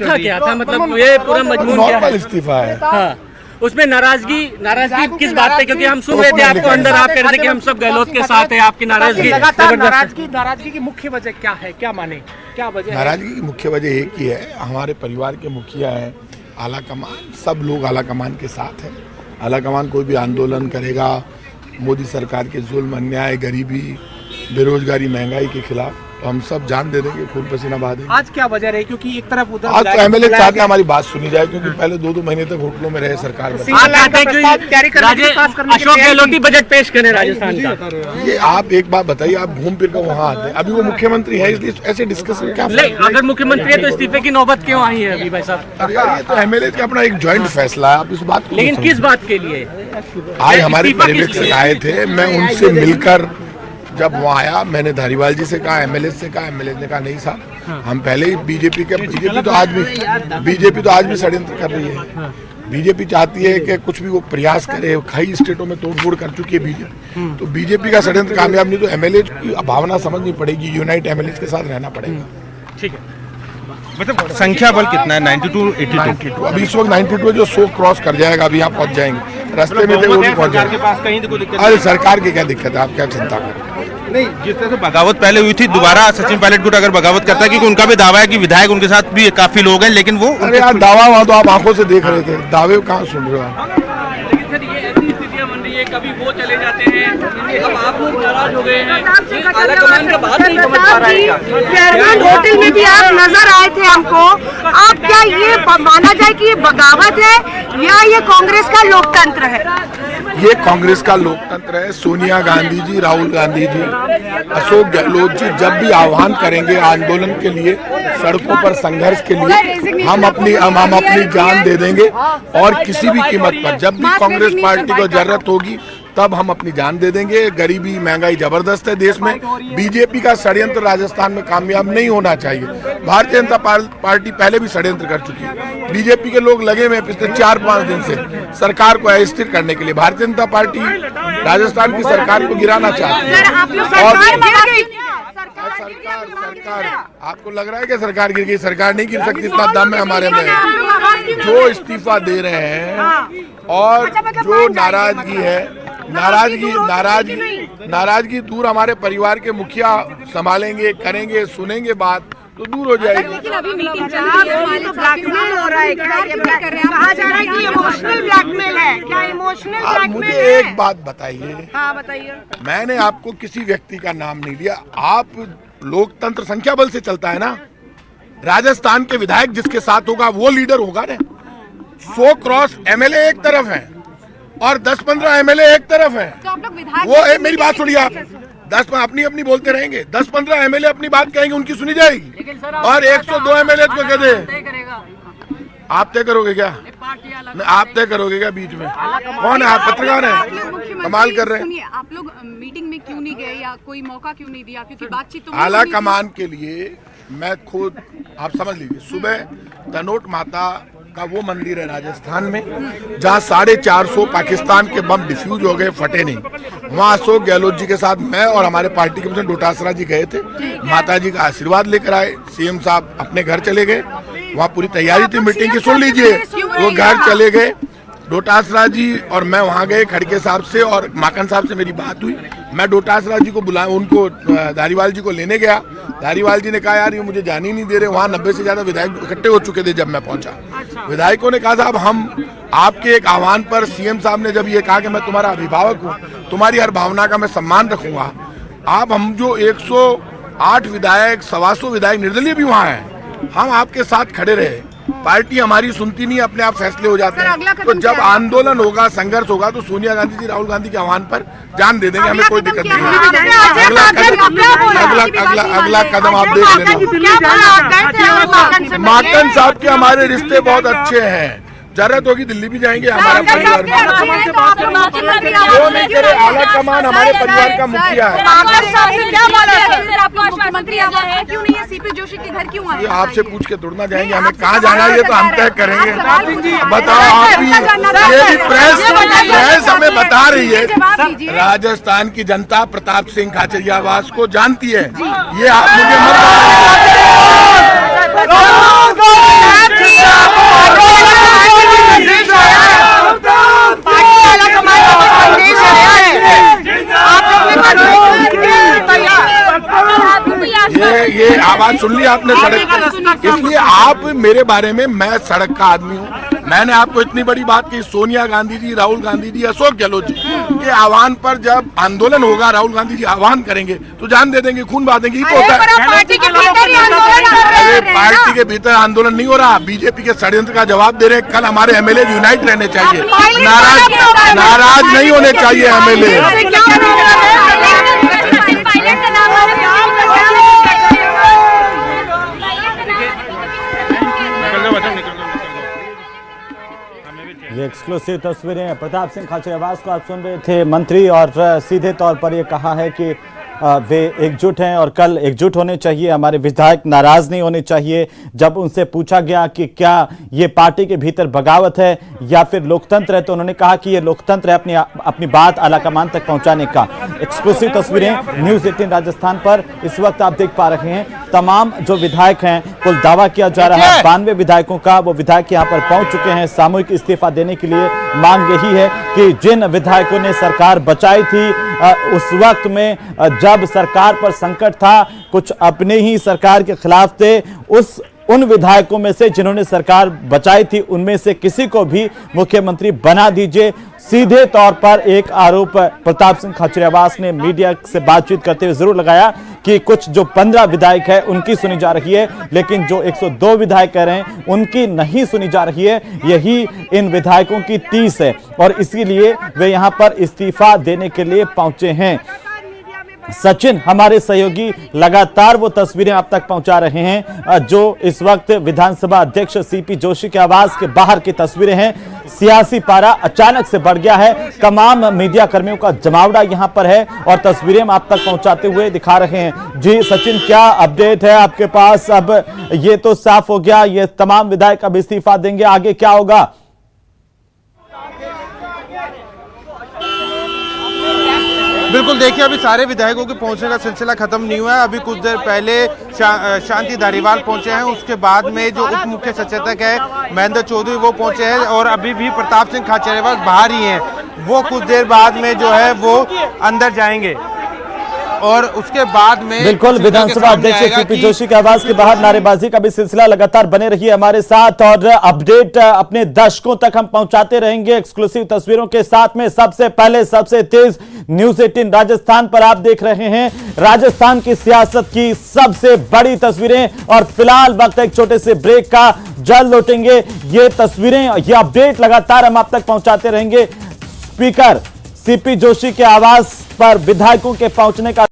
था क्या था, मतलब ये पूरा मजमून क्या है? इस्तीफा है। हाँ, उसमें नाराजगी किस बात पे? क्योंकि हम सुन रहे थे आपको अंदर, आप कह रहे थे कि हम सब गहलोत के साथ है। आपकी नाराजगी की मुख्य वजह क्या है, क्या माने, क्या वजह? नाराजगी की मुख्य वजह एक ही है, हमारे परिवार के मुखिया हैं, आला कमान, सब लोग आला कमान के साथ हैं। आला कमान कोई भी आंदोलन करेगा मोदी सरकार के जुल्म, अन्याय, गरीबी, बेरोजगारी, महंगाई के खिलाफ, तो हम सब जान दे देंगे, खून पसीना बहा देंगे। आज क्या वजह रही? क्योंकि एक तरफ उधर आज तो एमएलए चाहते हैं हमारी बात सुनी जाए, क्योंकि पहले 2-2 महीने तक होटलों में रहे सरकार में। अशोक गहलोत बजट पेश करें राजस्थान का। ये आप एक बात बताइए, आप घूम फिर कर वहाँ आते हैं, अभी वो मुख्यमंत्री है, इसलिए ऐसे डिस्कशन क्या? अगर मुख्यमंत्री है तो इस्तीफे की नौबत क्यों आई है अभी भाई साहब? अरे यार, ये तो एमएलए का अपना एक ज्वाइंट फैसला है, आप इस बात को लेकिन किस बात के लिए? आज हमारे पर्यवेक्षक आए थे, मैं उनसे मिलकर जब वहाँ आया, मैंने धारीवाल जी से कहा, एमएलए से कहा, एमएलए ने कहा नहीं साहब, हम पहले ही बीजेपी तो आज भी षड्यंत्र कर रही है। बीजेपी चाहती है कि कुछ भी वो प्रयास करे, कई स्टेटों में तोड़फोड़ कर चुकी है बीजेपी, तो बीजेपी का षड्यंत्र कामयाब नहीं, तो एमएलए की भावना समझनी पड़ेगी, यूनाइट एमएलए के साथ रहना पड़ेगा। ठीक है, मतलब संख्या बल कितना है? 92, 82। अभी इस वक्त 92 जो 100 क्रॉस कर जाएगा, अभी यहाँ पहुँच जाएंगे, रास्ते में थे वो भी पहुँच जाएंगे। अरे सरकार की क्या दिक्कत है, आप क्या चिंता करें? नहीं, जिस तरह से बगावत पहले हुई थी, दोबारा सचिन पायलट गुट अगर बगावत करता है, क्योंकि उनका भी दावा है कि विधायक उनके साथ भी काफी लोग हैं, लेकिन वो अरे यार दावा वहाँ तो आप आंखों से देख रहे थे, दावे कहाँ सुन रहे हो आप? लेकिन सर ये ऐसी स्थितियां बन रही है, कभी वो चले जाते हैं, अब आप लोग नाराज हो गए हैं, आला कमान का बात नहीं समझ पा रहा है। चेयरमैन होटल में भी आप नजर आए थे हमको, आप क्या ये माना जाए कि ये बगावत है या ये कांग्रेस का लोकतंत्र है? ये कांग्रेस का लोकतंत्र है। सोनिया गांधी जी, राहुल गांधी जी, अशोक गहलोत जी जब भी आह्वान करेंगे आंदोलन के लिए, सड़कों पर संघर्ष के लिए, हम अपनी जान दे देंगे, और किसी भी कीमत पर जब भी कांग्रेस पार्टी को जरूरत होगी तब हम अपनी जान दे देंगे। गरीबी, महंगाई जबरदस्त है देश में, बीजेपी का षड्यंत्र राजस्थान में कामयाब नहीं होना चाहिए। भारतीय जनता पार्टी पहले भी षड्यंत्र कर चुकी है, बीजेपी के लोग लगे हुए पिछले 4-5 दिन से सरकार को अस्थिर करने के लिए। भारतीय जनता पार्टी राजस्थान की सरकार को गिराना चाहती है। और सरकार आपको लग रहा है कि सरकार गिर गई? सरकार नहीं गिर सकती, इतना दम है हमारे में। जो इस्तीफा दे रहे हैं और जो नाराजगी है, नाराजगी दूर, हमारे परिवार के मुखिया संभालेंगे, करेंगे, सुनेंगे बात तो दूर हो जाएगी। लेकिन अभी मीटिंग चल रही है, तो ब्लैकमेल हो रहा है, कहा जा रहा है कि इमोशनल ब्लैकमेल है, क्या इमोशनल ब्लैकमेल है? मुझे एक बात बताइए। हाँ बताइए। मैंने आपको किसी व्यक्ति का नाम नहीं लिया, आप लोकतंत्र संख्या बल से चलता है ना। राजस्थान के विधायक जिसके साथ होगा वो लीडर होगा ना। 100 क्रॉस एमएलए एक तरफ है और 10-15 एमएलए एक तरफ है, तो आप लोग विधायक वो मेरी बात सुनिए आप, 10 अपनी बोलते रहेंगे, 10-15 एमएलए अपनी बात कहेंगे, उनकी सुनी जाएगी, और 102 एमएलए को कह दे। आप तय करोगे क्या? आप तय करोगे क्या बीच में? कौन है आप? पत्रकार है, कमाल कर रहे हैं। आप लोग मीटिंग में क्यों नहीं गए या कोई मौका क्यों नहीं दिया? क्योंकि बातचीत तो आला कमान के लिए मैं खुद, आप समझ लीजिए, सुबह तनोट माता का वो मंदिर है राजस्थान में जहाँ 450 पाकिस्तान के बम डिफ्यूज हो गए, फटे नहीं, वहाँ अशोक गहलोत जी के साथ मैं और हमारे पार्टी के प्रेसिडेंट डोटासरा जी गए थे, माता जी का आशीर्वाद लेकर आए। सीएम साहब अपने घर चले गए, वहाँ पूरी तैयारी थी मीटिंग की, सुन लीजिए, वो घर चले गए। डोटासरा जी और मैं वहाँ गए, खड़के साहब से और माकन साहब से मेरी बात हुई। मैं डोटासरा जी को बुलाया, उनको धारीवाल जी को लेने गया। धारीवाल जी ने कहा यार ये मुझे जाने ही नहीं दे रहे, वहाँ 90 से ज्यादा विधायक इकट्ठे हो चुके थे जब मैं पहुंचा। विधायकों ने कहा साहब हम आपके एक आह्वान पर, सीएम साहब ने जब ये कहा कि मैं तुम्हारा अभिभावक हूँ, तुम्हारी हर भावना का मैं सम्मान रखूंगा, आप हम जो 108 विधायक, 125 विधायक निर्दलीय भी वहाँ हैं, हम आपके साथ खड़े रहे। पार्टी हमारी सुनती नहीं, अपने आप फैसले हो जाते हैं। तो जब आंदोलन होगा, संघर्ष होगा, तो सोनिया गांधी जी, राहुल गांधी के आह्वान पर जान दे देंगे, हमें कोई दिक्कत नहीं है। अगला कदम आप देख लेना। माकन साहब के हमारे रिश्ते बहुत अच्छे हैं, जरूरत होगी दिल्ली भी जाएंगे, हमारा परिवार जो नहीं करे। आला कमान हमारे परिवार का मुखिया है। सीपी जोशी के घर क्यों आए? ये आपसे पूछ के तोड़ना जाएंगे, हमें कहाँ जाना है ये तो हम तय करेंगे। बताओ आप भी, ये भी प्रेस हमें बता रही है, राजस्थान की जनता प्रताप सिंह खाचरियावास को जानती है, ये आप मुझे मत ये आवाज सुन ली आपने सड़क पे, इसलिए आप मेरे बारे में, मैं सड़क का आदमी हूँ। मैंने आपको इतनी बड़ी बात की, सोनिया गांधी जी, राहुल गांधी जी, अशोक गहलोत जी के आह्वान पर जब आंदोलन होगा, राहुल गांधी जी आह्वान करेंगे तो जान दे देंगे, खून बहा देंगे। तो होता है पार्टी के भीतर ही आंदोलन कर रहे अरे हैं। पार्टी के भीतर आंदोलन नहीं हो रहा, बीजेपी के षड्यंत्र का जवाब दे रहे हैं। कल हमारे एमएलए यूनाइट रहने चाहिए, नाराज नहीं होने चाहिए एमएलए। ये एक्सक्लूसिव तस्वीरें प्रताप सिंह खाचरियावास को आप सुन रहे थे। मंत्री और सीधे तौर पर ये कहा है कि वे एकजुट हैं और कल एकजुट होने चाहिए, हमारे विधायक नाराज नहीं होने चाहिए। जब उनसे पूछा गया कि क्या ये पार्टी के भीतर बगावत है या फिर लोकतंत्र है, तो उन्होंने कहा कि ये लोकतंत्र है अपनी बात आलाकमान तक पहुंचाने का। एक्सक्लूसिव तस्वीरें न्यूज़ 18 राजस्थान पर इस वक्त आप देख पा रहे हैं। तमाम जो विधायक हैं, कुल दावा किया जा रहा है 92 विधायकों का, वो विधायक यहाँ पर पहुंच चुके हैं। सामूहिक इस्तीफा देने के लिए मांग यही है कि जिन विधायकों ने सरकार बचाई थी उस वक्त में जब सरकार पर संकट था, कुछ अपने ही सरकार के खिलाफ थे, उन विधायकों में से जिन्होंने सरकार बचाई थी उनमें से किसी को भी मुख्यमंत्री बना दीजिए। सीधे तौर पर एक आरोप प्रताप सिंह खाचरियावास ने मीडिया से बातचीत करते हुए जरूर लगाया कि कुछ जो 15 विधायक है उनकी सुनी जा रही है, लेकिन जो 102 विधायक कह रहे हैं उनकी नहीं सुनी जा रही है। यही इन विधायकों की 30 है और इसीलिए वे यहां पर इस्तीफा देने के लिए पहुंचे हैं। सचिन हमारे सहयोगी लगातार वो तस्वीरें आप तक पहुंचा रहे हैं जो इस वक्त विधानसभा अध्यक्ष सीपी जोशी के आवास के बाहर की तस्वीरें हैं। सियासी पारा अचानक से बढ़ गया है, तमाम मीडिया कर्मियों का जमावड़ा यहां पर है और तस्वीरें हम आप तक पहुंचाते हुए दिखा रहे हैं। जी सचिन, क्या अपडेट है आपके पास? अब ये तो साफ हो गया, ये तमाम विधायक अब इस्तीफा देंगे, आगे क्या होगा? बिल्कुल, देखिए अभी सारे विधायकों के पहुंचने का सिलसिला खत्म नहीं हुआ है। अभी कुछ देर पहले शांति धारीवाल पहुंचे हैं, उसके बाद में जो उप मुख्य सचेतक है महेंद्र चौधरी वो पहुंचे हैं और अभी भी प्रताप सिंह खाचरियावास बाहर ही हैं। वो कुछ देर बाद में जो है वो अंदर जाएंगे और उसके बाद में बिल्कुल विधानसभा अध्यक्ष सीपी जोशी के आवास के बाहर नारेबाजी का भी सिलसिला लगातार बने रहिए हमारे साथ और अपडेट अपने दर्शकों तक हम पहुंचाते रहेंगे एक्सक्लूसिव तस्वीरों के साथ में। सबसे पहले सबसे तेज न्यूज़ 18 राजस्थान पर आप देख रहे हैं राजस्थान की सियासत की सबसे बड़ी तस्वीरें और फिलहाल वक्त एक छोटे से ब्रेक का, जल्द लौटेंगे। ये तस्वीरें, ये अपडेट लगातार हम आप तक पहुंचाते रहेंगे। स्पीकर सीपी जोशी के आवास पर विधायकों के पहुंचने का